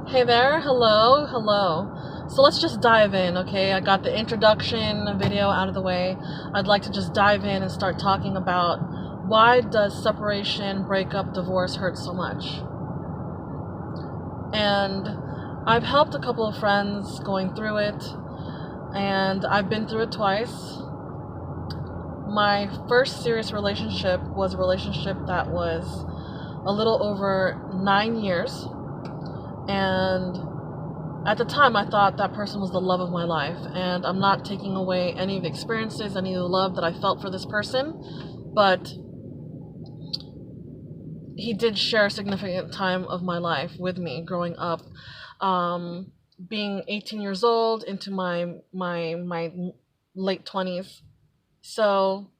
Hey there, hello. So let's just dive in, okay? I got the introduction video out of the way. I'd like to just dive in and start talking about why does separation, breakup, divorce hurt so much? And I've helped a couple of friends going through it, and I've been through it twice. My first serious relationship was a relationship that was a little over 9 years. And at the time, I thought that person was the love of my life. And I'm not taking away any of the experiences, any of the love that I felt for this person. But he did share a significant time of my life with me growing up. Being 18 years old into my late 20s. So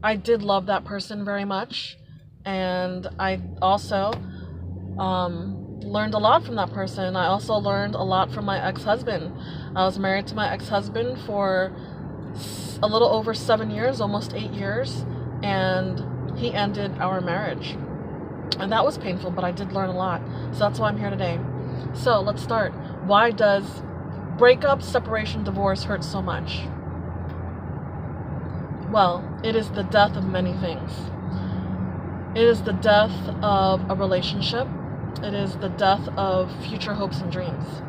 I did love that person very much. And I also learned a lot from that person. I also learned a lot from my ex-husband. I was married to my ex-husband for a little over 7 years, almost 8 years, and he ended our marriage. And that was painful, but I did learn a lot. So that's why I'm here today. So let's start. Why does breakup, separation, divorce hurt so much? Well, it is the death of many things. It is the death of a relationship. It is the death of future hopes and dreams.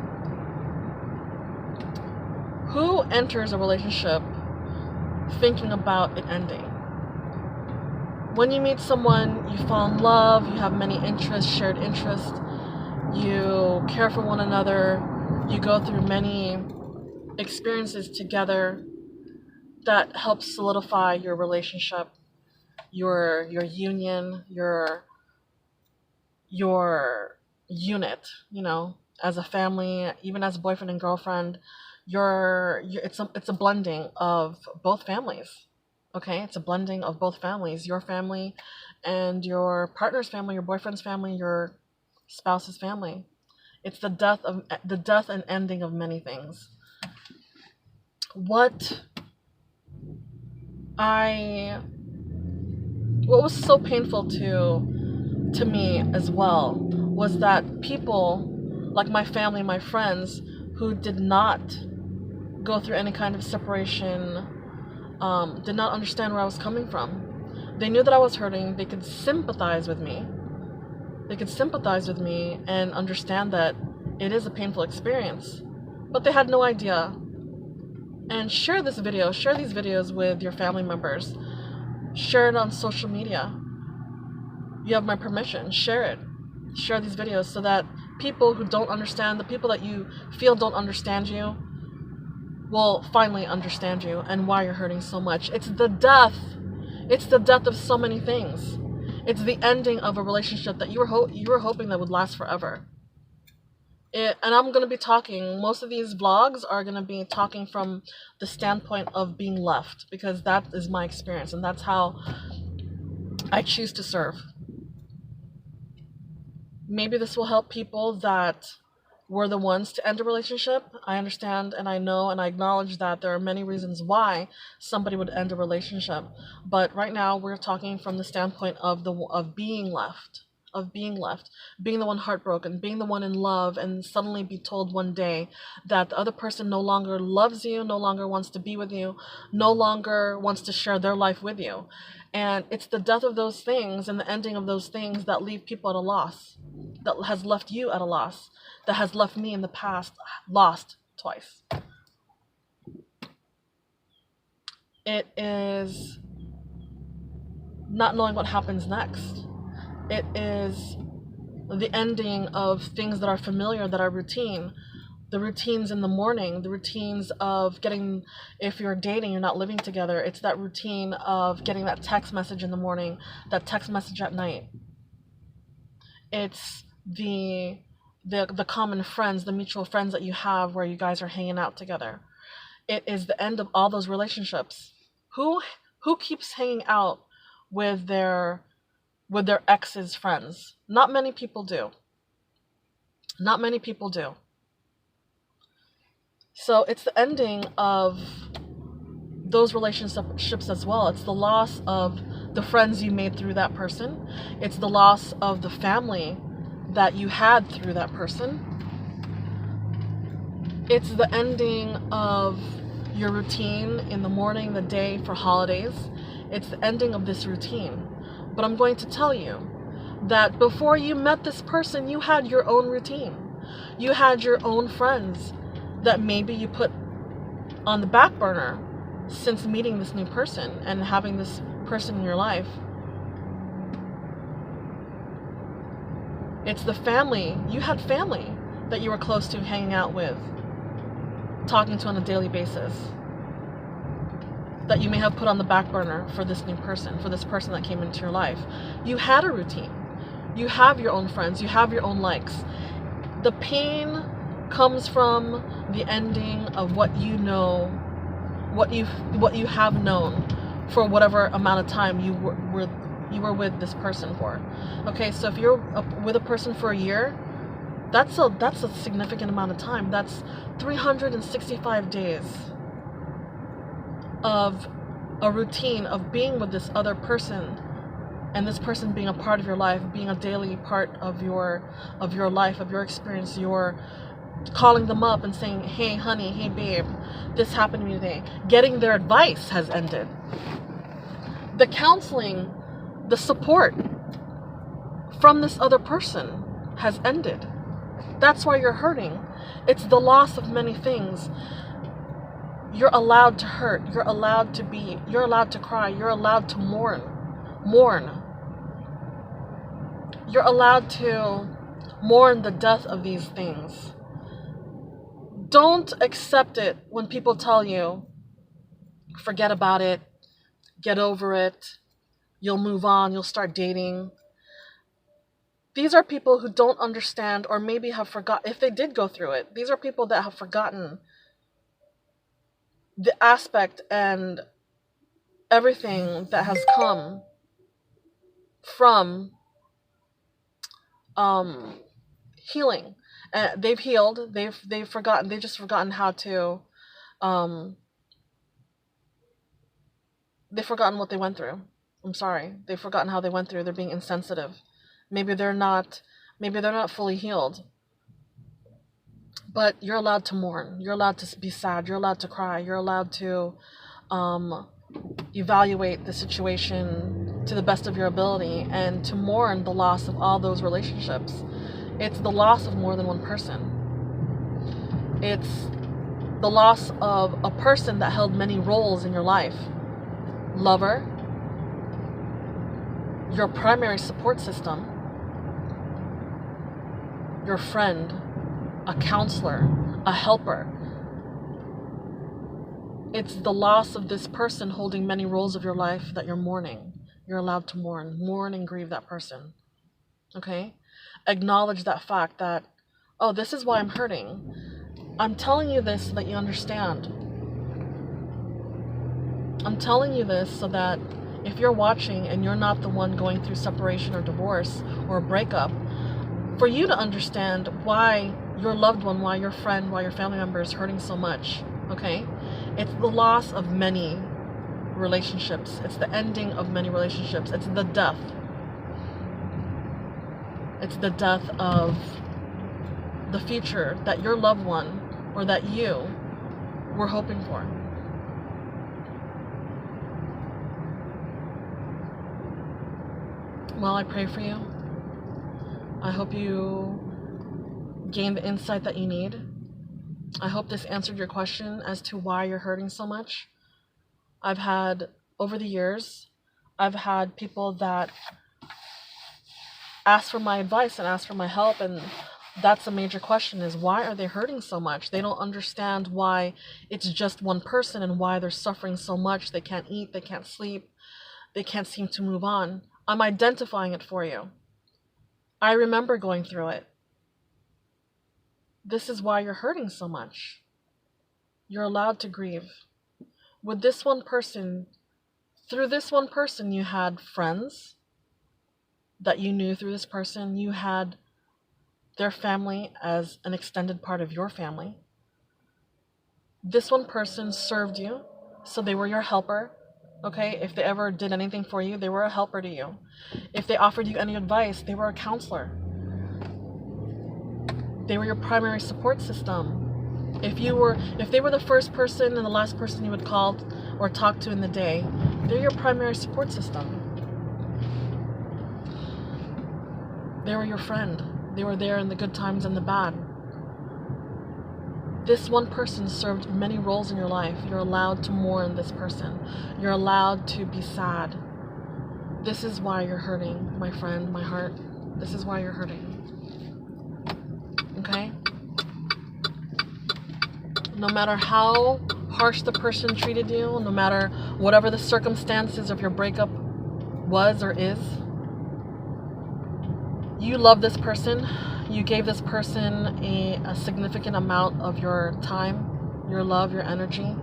Who enters a relationship thinking about it ending? When you meet someone, you fall in love, you have many interests, shared interests, you care for one another, you go through many experiences together that help solidify your relationship, your union, your unit, as a family, even as a boyfriend and girlfriend. It's a blending of both families. Okay, it's a blending of both families, your family and your partner's family, your boyfriend's family, your spouse's family. It's the death and ending of many things. What was so painful to me as well was that people like my family, my friends, who did not go through any kind of separation, did not understand where I was coming from. They knew that I was hurting. They could sympathize with me. And understand that it is a painful experience, but they had no idea. And share these videos with your family members. Share it on social media. You have my permission. Share it. Share these videos so that people who don't understand, the people that you feel don't understand you, will finally understand you and why you're hurting so much. It's the death of so many things. It's the ending of a relationship that you were hoping that would last forever. And I'm going to be talking, most of these vlogs are going to be talking from the standpoint of being left, because that is my experience and that's how I choose to serve. Maybe this will help people that were the ones to end a relationship. I understand and I know and I acknowledge that there are many reasons why somebody would end a relationship. But right now we're talking from the standpoint of being left. Being the one heartbroken, being the one in love, and suddenly be told one day that the other person no longer loves you, no longer wants to be with you, no longer wants to share their life with you. And it's the death of those things and the ending of those things that leave people at a loss, that has left you at a loss, that has left me in the past lost twice. It is not knowing what happens next. It is the ending of things that are familiar, that are routine. The routines in the morning, the routines of getting, if you're dating, you're not living together, it's that routine of getting that text message in the morning, that text message at night. It's the common friends, the mutual friends that you have where you guys are hanging out together. It is the end of all those relationships. Who keeps hanging out with their ex's friends? Not many people do. So it's the ending of those relationships as well. It's the loss of the friends you made through that person. It's the loss of the family that you had through that person. It's the ending of your routine in the morning, the day, for holidays. It's the ending of this routine. But I'm going to tell you that before you met this person, you had your own routine. You had your own friends that maybe you put on the back burner since meeting this new person and having this person in your life. It's the family. You had family that you were close to, hanging out with, talking to on a daily basis, that you may have put on the back burner for this new person, for this person that came into your life. You had a routine. You have your own friends. You have your own likes. The pain comes from the ending of what you know, what you have known for whatever amount of time you were with this person for. Okay, so if you're with a person for a year, that's a significant amount of time. That's 365 days of a routine of being with this other person, and this person being a part of your life, being a daily part of your life, of your experience. You're calling them up and saying, hey honey, hey babe, this happened to me today. Getting their advice has ended. The counseling, the support from this other person has ended. That's why you're hurting. It's the loss of many things. You're allowed to hurt. You're allowed to be. You're allowed to cry. You're allowed to mourn. You're allowed to mourn the death of these things. Don't accept it when people tell you, forget about it, get over it, you'll move on, you'll start dating. These are people who don't understand, or maybe have forgotten, if they did go through it, these are people that have forgotten the aspect and everything that has come from healing. They've healed. They've forgotten. They've just forgotten how to. They've forgotten what they went through. I'm sorry. They've forgotten how they went through. They're being insensitive. Maybe they're not fully healed. But you're allowed to mourn. You're allowed to be sad. You're allowed to cry. You're allowed to evaluate the situation to the best of your ability, and to mourn the loss of all those relationships. It's the loss of more than one person. It's the loss of a person that held many roles in your life. Lover, your primary support system, your friend, a counselor, a helper. It's the loss of this person holding many roles of your life that you're mourning. You're allowed to mourn and grieve that person. Okay? Acknowledge that fact that, oh, this is why I'm hurting. I'm telling you this so that you understand. I'm telling you this so that if you're watching and you're not the one going through separation or divorce or a breakup, for you to understand why your loved one, why your friend, why your family member is hurting so much. Okay? It's the loss of many relationships. It's the ending of many relationships. It's the death. It's the death of the future that your loved one or that you were hoping for. Well, I pray for you. I hope you gain the insight that you need. I hope this answered your question as to why you're hurting so much. Over the years, I've had people that ask for my advice and ask for my help, and that's a major question, is why are they hurting so much? They don't understand why it's just one person and why they're suffering so much. They can't eat, they can't sleep, they can't seem to move on. I'm identifying it for you. I remember going through it. This is why you're hurting so much. You're allowed to grieve. With this one person, through this one person, you had friends that you knew through this person. You had their family as an extended part of your family. This one person served you, so they were your helper. Okay, if they ever did anything for you, they were a helper to you. If they offered you any advice, they were a counselor. They were your primary support system. If they were the first person and the last person you would call or talk to in the day, they're your primary support system. They were your friend. They were there in the good times and the bad. This one person served many roles in your life. You're allowed to mourn this person. You're allowed to be sad. This is why you're hurting, my friend, my heart. This is why you're hurting. Okay? No matter how harsh the person treated you, no matter whatever the circumstances of your breakup was or is, you love this person. You gave this person a significant amount of your time, your love, your energy,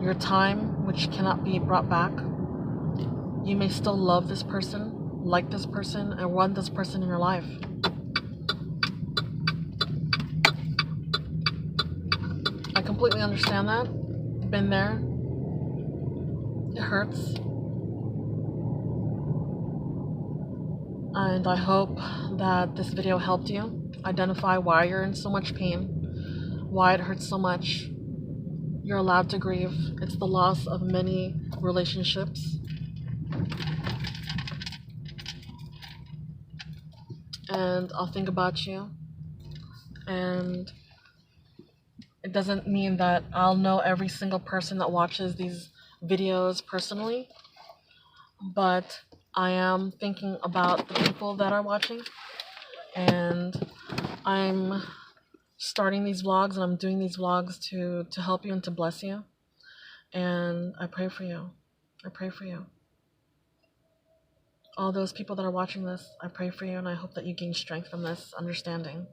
your time, which cannot be brought back. You may still love this person, like this person, and want this person in your life. I completely understand that. Been there. It hurts. And I hope that this video helped you identify why you're in so much pain, why it hurts so much. You're allowed to grieve. It's the loss of many relationships. And I'll think about you. And it doesn't mean that I'll know every single person that watches these videos personally, but I am thinking about the people that are watching, and I'm starting these vlogs and I'm doing these vlogs to help you and to bless you. And I pray for you. I pray for you. All those people that are watching this, I pray for you, and I hope that you gain strength from this understanding.